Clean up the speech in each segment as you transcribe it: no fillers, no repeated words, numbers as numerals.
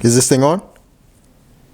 Is this thing on?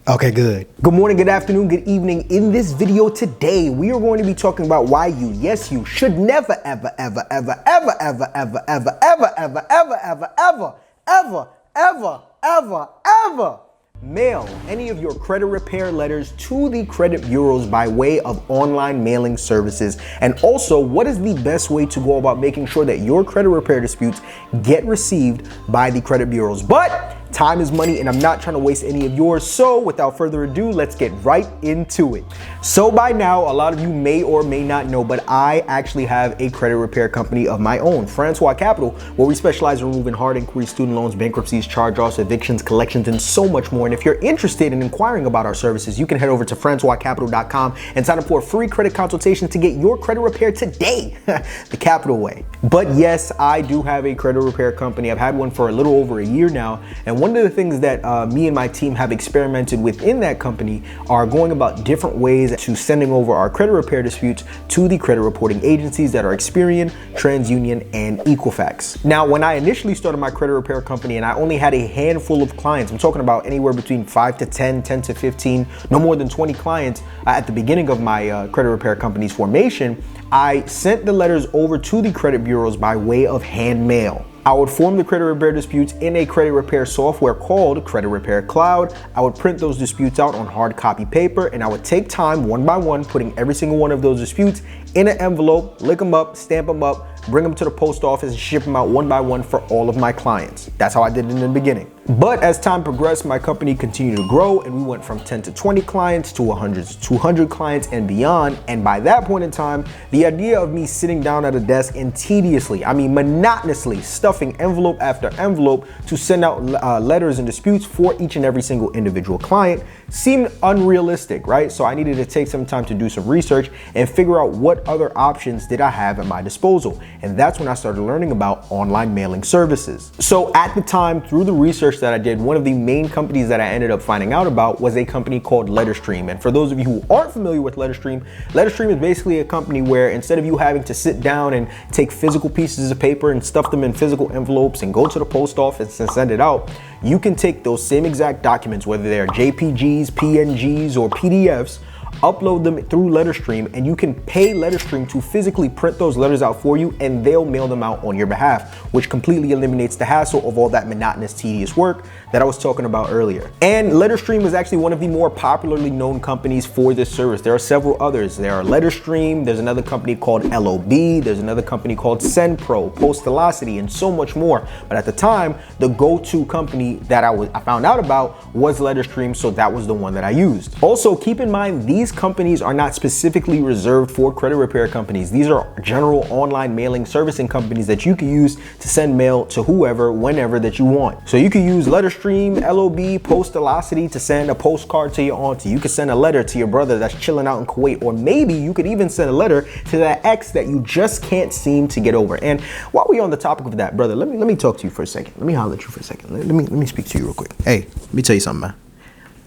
Okay, good. Good morning, good afternoon, good evening. In this video today, we are going to be talking about why you, yes, you should never, ever, ever, ever, ever, ever, ever, ever, ever, ever, ever, ever, ever, ever, ever, ever, ever mail any of your credit repair letters to the credit bureaus by way of online mailing services. And also, what is the best way to go about making sure that your credit repair disputes get received by the credit bureaus? But time is money and I'm not trying to waste any of yours. So without further ado, let's get right into it. So by now, a lot of you may or may not know, but I actually have a credit repair company of my own, Francois Capital, where we specialize in removing hard inquiry student loans, bankruptcies, charge-offs, evictions, collections, and so much more. And if you're interested in inquiring about our services, you can head over to francoiscapital.com and sign up for a free credit consultation to get your credit repaired today, the Capital way. But yes, I do have a credit repair company. I've had one for a little over a year now. And one of the things that me and my team have experimented within that company are going about different ways to sending over our credit repair disputes to the credit reporting agencies that are Experian, TransUnion, and Equifax. Now, when I initially started my credit repair company and I only had a handful of clients, I'm talking about anywhere between 5 to 10, 10 to 15, no more than 20 clients at the beginning of my credit repair company's formation, I sent the letters over to the credit bureaus by way of hand mail. I would form the credit repair disputes in a credit repair software called Credit Repair Cloud. I would print those disputes out on hard copy paper, and I would take time one by one, putting every single one of those disputes in an envelope, lick them up, stamp them up, bring them to the post office, and ship them out one by one for all of my clients. That's how I did it in the beginning. But as time progressed, my company continued to grow, and we went from 10 to 20 clients to 100 to 200 clients and beyond. And by that point in time, the idea of me sitting down at a desk and tediously, monotonously stuffing envelope after envelope to send out letters and disputes for each and every single individual client seemed unrealistic, right? So I needed to take some time to do some research and figure out what other options did I have at my disposal. And that's when I started learning about online mailing services. So at the time, through the research that I did, one of the main companies that I ended up finding out about was a company called Letterstream. And for those of you who aren't familiar with Letterstream, Letterstream is basically a company where instead of you having to sit down and take physical pieces of paper and stuff them in physical envelopes and go to the post office and send it out, you can take those same exact documents, whether they're JPGs, PNGs, or PDFs, upload them through Letterstream, and you can pay Letterstream to physically print those letters out for you, and they'll mail them out on your behalf, which completely eliminates the hassle of all that monotonous, tedious work that I was talking about earlier. And Letterstream is actually one of the more popularly known companies for this service. There are several others. There are Letterstream, there's another company called LOB, there's another company called SendPro, Postalocity, and so much more. But at the time, the go-to company that I found out about was Letterstream, so that was the one that I used. Also, keep in mind, these companies are not specifically reserved for credit repair companies. These are general online mailing servicing companies that you can use to send mail to whoever, whenever that you want. So you can use Letterstream, LOB, Postalocity to send a postcard to your auntie. You could send a letter to your brother that's chilling out in Kuwait, or maybe you could even send a letter to that ex that you just can't seem to get over. And while we're on the topic of that, brother, let me talk to you for a second. Let me holler at you for a second. Let me speak to you real quick. Hey, let me tell you something, man.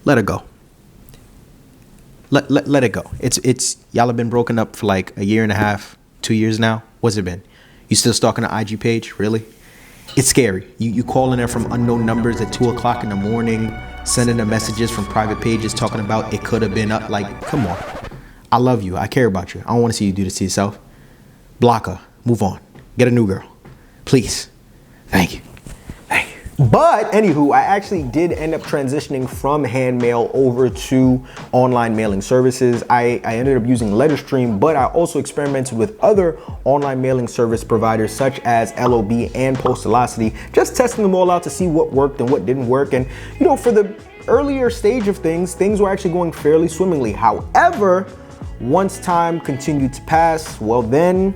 Let her go. Let it go. It's y'all have been broken up for like a year and a half, 2 years now. What's it been? You still stalking the IG page? Really? It's scary. You calling her from unknown numbers at 2 o'clock in the morning, sending her messages from private pages talking about it could have been up. Like, come on. I love you. I care about you. I don't want to see you do this to yourself. Block her. Move on. Get a new girl. Please. Thank you. But anywho, I actually did end up transitioning from hand mail over to online mailing services. I ended up using Letterstream, but I also experimented with other online mailing service providers such as LOB and Postalocity, just testing them all out to see what worked and what didn't work. And you know, for the earlier stage of things were actually going fairly swimmingly. However, once time continued to pass, well then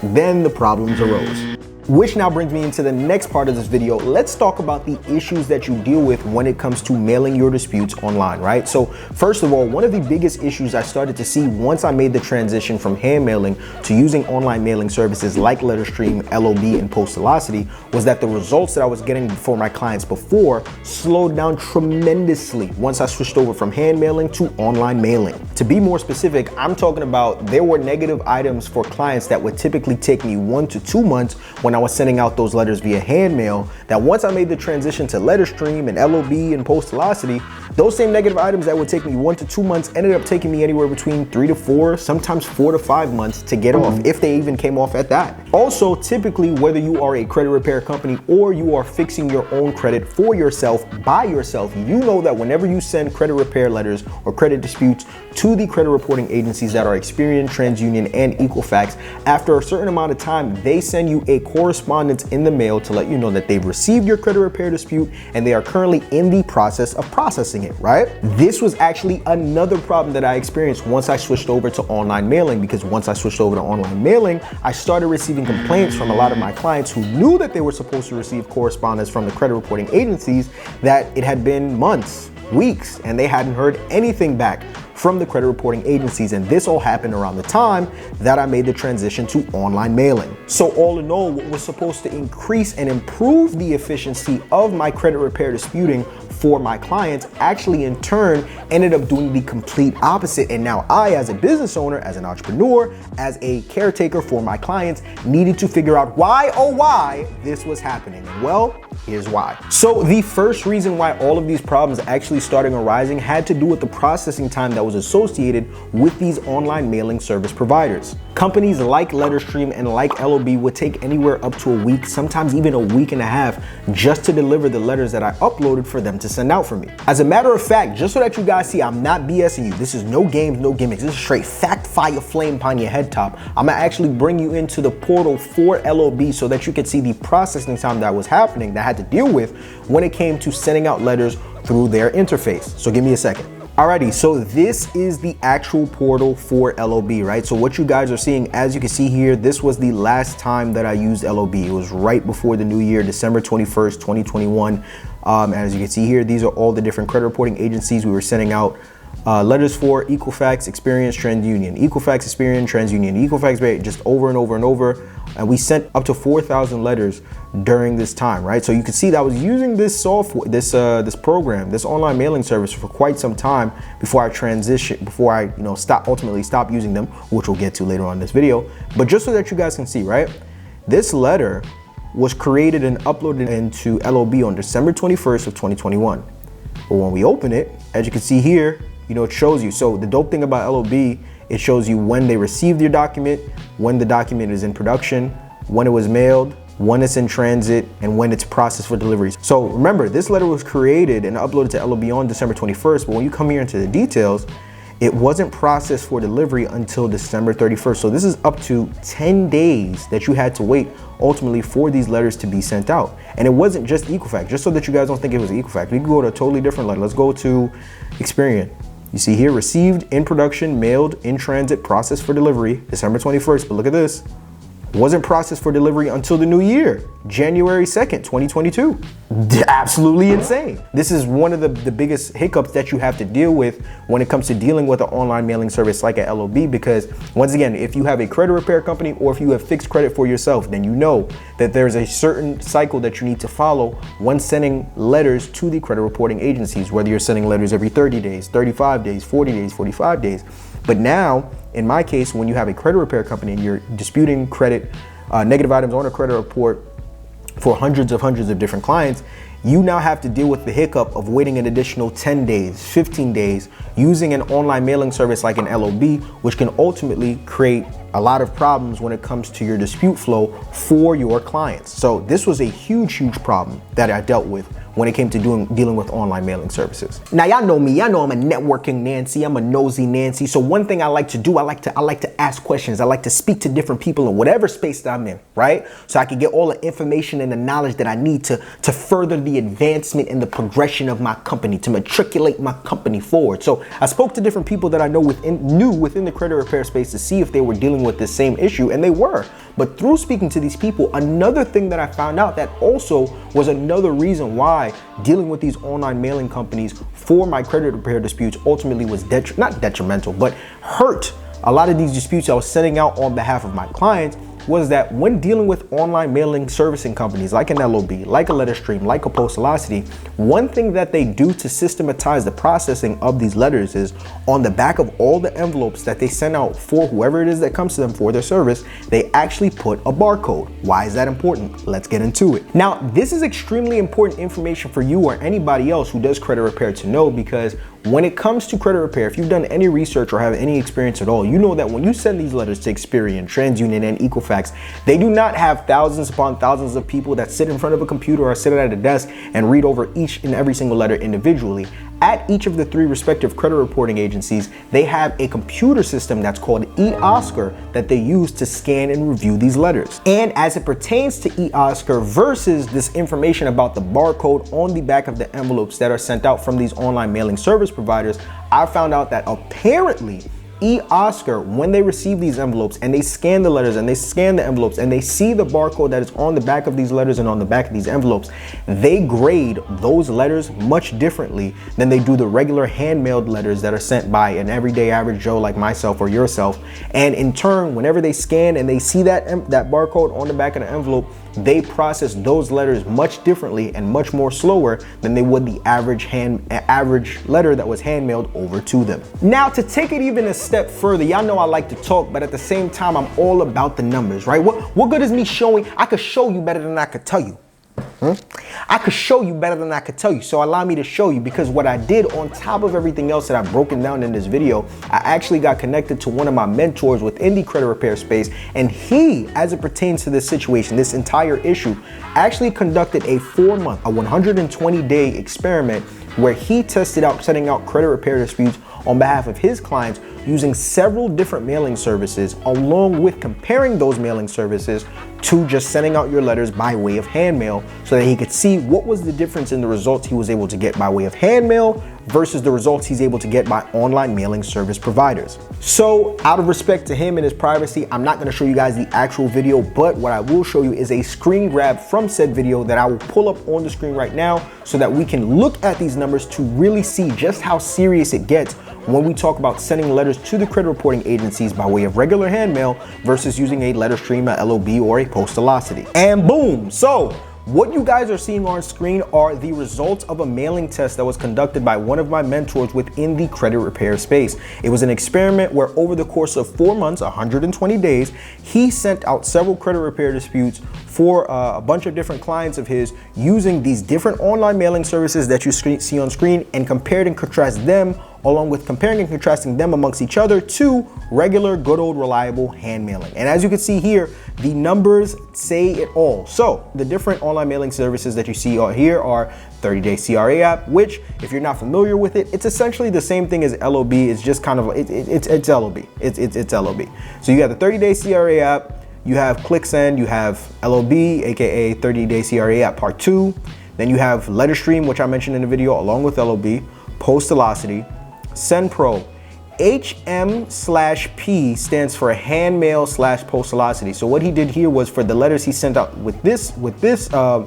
the problems arose. Which now brings me into the next part of this video. Let's talk about the issues that you deal with when it comes to mailing your disputes online, right? So first of all, one of the biggest issues I started to see once I made the transition from hand mailing to using online mailing services like Letterstream, LOB, and Postalocity was that the results that I was getting for my clients before slowed down tremendously once I switched over from hand mailing to online mailing. To be more specific, I'm talking about there were negative items for clients that would typically take me 1 to 2 months when when I was sending out those letters via hand mail, that once I made the transition to LetterStream and LOB and Postalocity, those same negative items that would take me 1 to 2 months ended up taking me anywhere between 3 to 4, sometimes 4 to 5 months to get off, if they even came off at that. Also, typically, whether you are a credit repair company or you are fixing your own credit for yourself, by yourself, you know that whenever you send credit repair letters or credit disputes to the credit reporting agencies that are Experian, TransUnion, and Equifax, after a certain amount of time, they send you a correspondence in the mail to let you know that they've received your credit repair dispute and they are currently in the process of processing it, right? This was actually another problem that I experienced once I switched over to online mailing, because once I switched over to online mailing, I started receiving complaints from a lot of my clients who knew that they were supposed to receive correspondence from the credit reporting agencies, that it had been months, weeks, and they hadn't heard anything back from the credit reporting agencies. And this all happened around the time that I made the transition to online mailing. So all in all, what was supposed to increase and improve the efficiency of my credit repair disputing for my clients actually in turn ended up doing the complete opposite. And now I, as a business owner, as an entrepreneur, as a caretaker for my clients, needed to figure out why, oh why, this was happening. Well, here's why. So the first reason why all of these problems actually started arising had to do with the processing time that was associated with these online mailing service providers. Companies like LetterStream and like LOB would take anywhere up to a week, sometimes even a week and a half, just to deliver the letters that I uploaded for them to send out for me. As a matter of fact, just so that you guys see, I'm not BSing you. This is no games, no gimmicks. This is straight fact, fire, flame upon your head top. I'm gonna actually bring you into the portal for LOB so that you can see the processing time that was happening, that I had to deal with when it came to sending out letters through their interface. So give me a second. Alrighty, so this is the actual portal for LOB, right? So what you guys are seeing, as you can see here, this was the last time that I used LOB. It was right before the new year, December 21st, 2021. And as you can see here, these are all the different credit reporting agencies we were sending out letters for: Equifax, Experian, TransUnion, Equifax, Experian, TransUnion, Equifax, just over and over and over. And we sent up to 4,000 letters during this time, right? So you can see that I was using this software, this program, this online mailing service for quite some time before I transition, before I ultimately stop using them, which we'll get to later on in this video. But just so that you guys can see, right? This letter was created and uploaded into LOB on December 21st of 2021. But when we open it, as you can see here, it shows you. So the dope thing about LOB, it shows you when they received your document, when the document is in production, when it was mailed, when it's in transit, and when it's processed for delivery. So remember, this letter was created and uploaded to LOB on December 21st, but when you come here into the details, it wasn't processed for delivery until December 31st. So this is up to 10 days that you had to wait ultimately for these letters to be sent out. And it wasn't just Equifax, just so that you guys don't think it was Equifax. We can go to a totally different letter. Let's go to Experian. You see here, received, in production, mailed, in transit, processed for delivery, December 21st. But look at this. Wasn't processed for delivery until the new year, January 2nd, 2022. Absolutely insane. This is one of the biggest hiccups that you have to deal with when it comes to dealing with an online mailing service like a LOB, because once again, if you have a credit repair company or if you have fixed credit for yourself, then you know that there's a certain cycle that you need to follow when sending letters to the credit reporting agencies, whether you're sending letters every 30 days, 35 days, 40 days, 45 days. But now, in my case, when you have a credit repair company and you're disputing credit, negative items on a credit report for hundreds of different clients, you now have to deal with the hiccup of waiting an additional 10 days, 15 days, using an online mailing service like an LOB, which can ultimately create a lot of problems when it comes to your dispute flow for your clients. So this was a huge problem that I dealt with when it came to dealing with online mailing services. Now y'all know me, y'all know I'm a networking Nancy, I'm a nosy Nancy. So one thing I like to do, I like to ask questions. I like to speak to different people in whatever space that I'm in, right? So I can get all the information and the knowledge that I need to further the advancement and the progression of my company, to matriculate my company forward. So I spoke to different people that I know within the credit repair space to see if they were dealing with this same issue, and they were. But through speaking to these people, another thing that I found out that also was another reason why dealing with these online mailing companies for my credit repair disputes ultimately was not detrimental, but hurt a lot of these disputes I was sending out on behalf of my clients, was that when dealing with online mailing servicing companies like an LOB, like a LetterStream, like a Postalocity, one thing that they do to systematize the processing of these letters is on the back of all the envelopes that they send out for whoever it is that comes to them for their service, they actually put a barcode. Why is that important? Let's get into it. Now, this is extremely important information for you or anybody else who does credit repair to know, because when it comes to credit repair, if you've done any research or have any experience at all, you know that when you send these letters to Experian, TransUnion, and Equifax, they do not have thousands upon thousands of people that sit in front of a computer or sit at a desk and read over each and every single letter individually. At each of the 3 respective credit reporting agencies, they have a computer system that's called eOscar that they use to scan and review these letters. And as it pertains to eOscar versus this information about the barcode on the back of the envelopes that are sent out from these online mailing service providers, I found out that apparently eOscar, when they receive these envelopes and they scan the letters and they scan the envelopes and they see the barcode that is on the back of these letters and on the back of these envelopes, they grade those letters much differently than they do the regular hand-mailed letters that are sent by an everyday average Joe like myself or yourself. And in turn, whenever they scan and they see that barcode on the back of the envelope, they process those letters much differently and much more slower than they would the average letter that was hand-mailed over to them. Now, to take it even a step further, y'all know I like to talk, but at the same time, I'm all about the numbers, right? What good is me showing? I could show you better than I could tell you. I could show you better than I could tell you. So allow me to show you, because what I did on top of everything else that I've broken down in this video, I actually got connected to one of my mentors within the credit repair space. And he, as it pertains to this situation, this entire issue, actually conducted a 4-month, a 120-day experiment where he tested out setting out credit repair disputes on behalf of his clients using several different mailing services, along with comparing those mailing services to just sending out your letters by way of hand mail, so that he could see what was the difference in the results he was able to get by way of hand mail versus the results he's able to get by online mailing service providers. So out of respect to him and his privacy, I'm not going to show you guys the actual video, but what I will show you is a screen grab from said video that I will pull up on the screen right now so that we can look at these numbers to really see just how serious it gets when we talk about sending letters to the credit reporting agencies by way of regular hand mail versus using a LetterStream, a LOB, or a Postalocity. And boom! So what you guys are seeing on screen are the results of a mailing test that was conducted by one of my mentors within the credit repair space. It was an experiment where over the course of 4 months, 120 days, he sent out several credit repair disputes for a bunch of different clients of his using these different online mailing services that you see on screen, and compared and contrast them, along with comparing and contrasting them amongst each other to regular, good old, reliable hand mailing. And as you can see here, the numbers say it all. So the different online mailing services that you see here are 30-day CRA app, which if you're not familiar with it, it's essentially the same thing as LOB. It's just kind of, it's LOB. It's LOB. So you have the 30-day CRA app, you have ClickSend, you have LOB, aka 30-day CRA app part 2. Then you have LetterStream, which I mentioned in the video, along with LOB, Postalocity, SendPro. HM/P stands for hand mail / Postalocity. So what he did here was, for the letters he sent out with this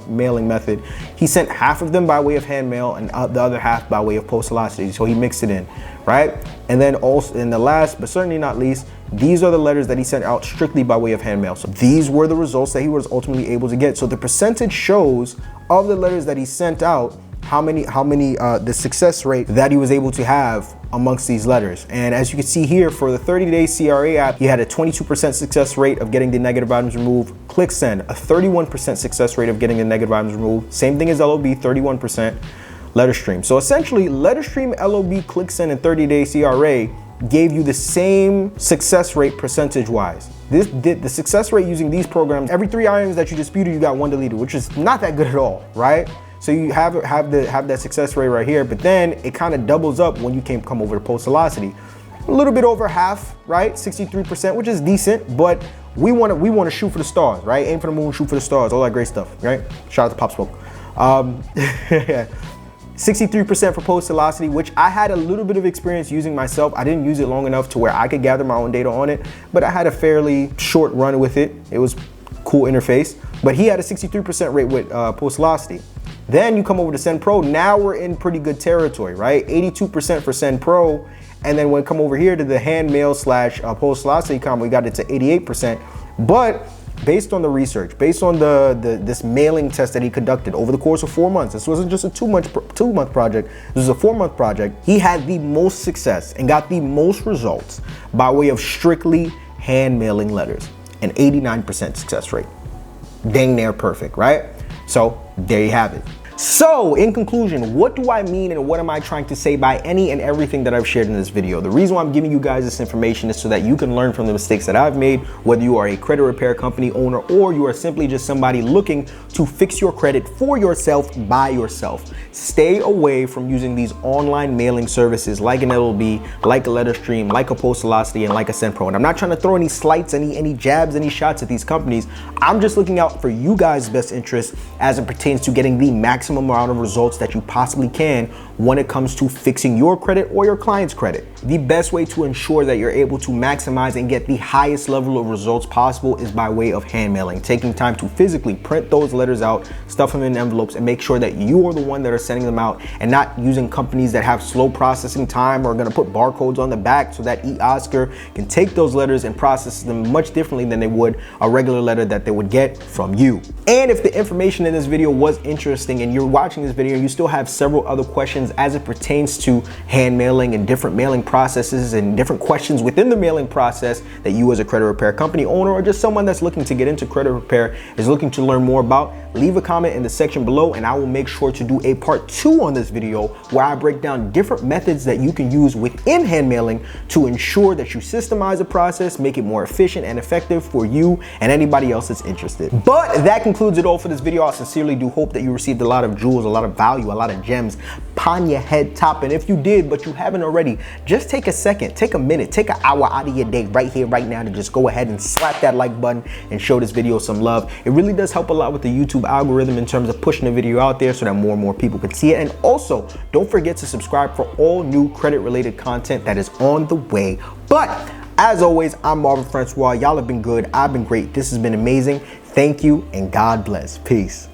mailing method, he sent half of them by way of hand mail and the other half by way of Postalocity. So he mixed it in, right? And then also, in the last but certainly not least, these are the letters that he sent out strictly by way of hand mail. So these were the results that he was ultimately able to get. So the percentage shows of the letters that he sent out, the success rate that he was able to have amongst these letters. And as you can see here, for the 30-day CRA app, he had a 22% success rate of getting the negative items removed. ClickSend, a 31% success rate of getting the negative items removed. Same thing as LOB, 31%. LetterStream. So essentially, LetterStream, LOB, ClickSend, and 30-day CRA gave you the same success rate percentage-wise. The success rate using these programs, every 3 items that you disputed, you got 1 deleted, which is not that good at all, right? So you have that success rate right here, but then it kind of doubles up when you come over to Postalocity. A little bit over half, right? 63%, which is decent, but we want to shoot for the stars, right? Aim for the moon, shoot for the stars, all that great stuff, right? Shout out to Pop Smoke. 63% for Postalocity, which I had a little bit of experience using myself. I didn't use it long enough to where I could gather my own data on it, but I had a fairly short run with it. It was cool interface, but he had a 63% rate with Postalocity. Then you come over to SendPro. Now we're in pretty good territory, right? 82% for SendPro. And then when we come over here to the hand mail / Postalocity combo, we got it to 88%. But based on the research, based on this mailing test that he conducted over the course of 4 months, this wasn't just a two-month project, this was a 4-month project, he had the most success and got the most results by way of strictly hand mailing letters, an 89% success rate. Dang near perfect, right? So there you have it. So in conclusion, what do I mean and what am I trying to say by any and everything that I've shared in this video? The reason why I'm giving you guys this information is so that you can learn from the mistakes that I've made, whether you are a credit repair company owner or you are simply just somebody looking to fix your credit for yourself by yourself. Stay away from using these online mailing services like an LLB, like a LetterStream, like a Postalocity, and like a SendPro. And I'm not trying to throw any slights, any jabs, any shots at these companies. I'm just looking out for you guys' best interest as it pertains to getting the maximum amount of results that you possibly can when it comes to fixing your credit or your client's credit. The best way to ensure that you're able to maximize and get the highest level of results possible is by way of hand mailing, taking time to physically print those letters out, stuff them in envelopes, and make sure that you are the one that are sending them out and not using companies that have slow processing time or are going to put barcodes on the back so that eOscar can take those letters and process them much differently than they would a regular letter that they would get from you. And if the information in this video was interesting and you're watching this video and you still have several other questions as it pertains to hand mailing and different mailing processes and different questions within the mailing process that you as a credit repair company owner or just someone that's looking to get into credit repair is looking to learn more about, leave a comment in the section below and I will make sure to do a part 2 on this video where I break down different methods that you can use within hand mailing to ensure that you systemize the process, make it more efficient and effective for you and anybody else that's interested. But that concludes it all for this video. I sincerely do hope that you received a lot of jewels, a lot of value, a lot of gems upon your head top. And if you did, but you haven't already, just take a second, take a minute, take an hour out of your day right here, right now to just go ahead and slap that like button and show this video some love. It really does help a lot with the YouTube algorithm in terms of pushing the video out there so that more and more people can see it. And also, don't forget to subscribe for all new credit related content that is on the way. But as always, I'm Marvin Francois. Y'all have been good. I've been great. This has been amazing. Thank you and God bless. Peace.